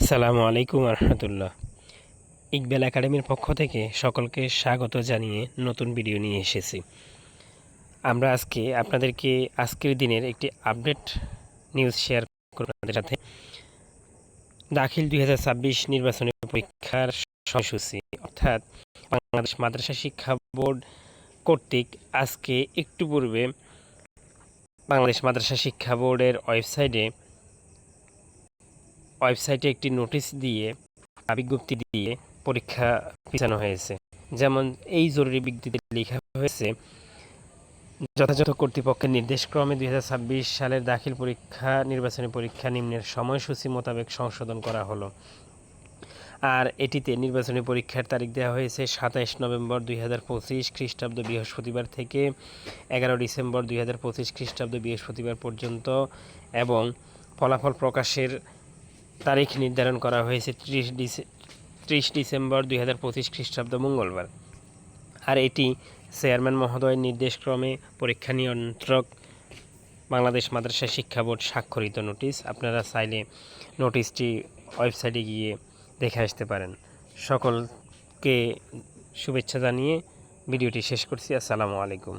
আসসালামু আলাইকুম রহমতুল্লাহ। ইকবাল একাডেমির পক্ষ থেকে সকলকে স্বাগত জানিয়ে নতুন ভিডিও নিয়ে এসেছি। আমরা আজকে আপনাদেরকে আজকের দিনের একটি আপডেট নিউজ শেয়ার করব আপনাদের সাথে। দাখিল 2026 নির্বাচনী পরীক্ষার সময়সূচি অর্থাৎ বাংলাদেশ মাদ্রাসা শিক্ষা বোর্ড কর্তৃক আজকে একটু পূর্বে বাংলাদেশ মাদ্রাসা শিক্ষা বোর্ডের ওয়েবসাইটে একটি নোটিশ দিয়ে বিজ্ঞপ্তি দিয়ে পরীক্ষা পিছানো হয়েছে। যেমন এই জরুরি বিজ্ঞপ্তিতে লেখা হয়েছে, যথাযথ কর্তৃপক্ষের নির্দেশক্রমে 2026 সালের দাখিল পরীক্ষা নির্বাচনী পরীক্ষা নিম্নের সময়সূচি মোতাবেক সংশোধন করা হলো। আর এটিতে নির্বাচনী পরীক্ষার তারিখ দেওয়া হয়েছে 27 নভেম্বর 2025 খ্রিস্টাব্দ বৃহস্পতিবার থেকে 11 ডিসেম্বর 2025 খ্রিস্টাব্দ বৃহস্পতিবার পর্যন্ত, এবং ফলাফল প্রকাশের তারিখ নির্ধারণ করা হয়েছে 30 ডিসেম্বর 2025 খ্রিস্টাব্দ মঙ্গলবার। আর এটি চেয়ারম্যান মহোদয়ের নির্দেশক্রমে পরীক্ষা নিয়ন্ত্রক বাংলাদেশ মাদ্রাসা শিক্ষা বোর্ড স্বাক্ষরিত নোটিশ। আপনারা চাইলে নোটিশটি ওয়েবসাইটে গিয়ে দেখে আসতে পারেন। সকলকে শুভেচ্ছা জানিয়ে ভিডিওটি শেষ করছি। আসসালামু আলাইকুম।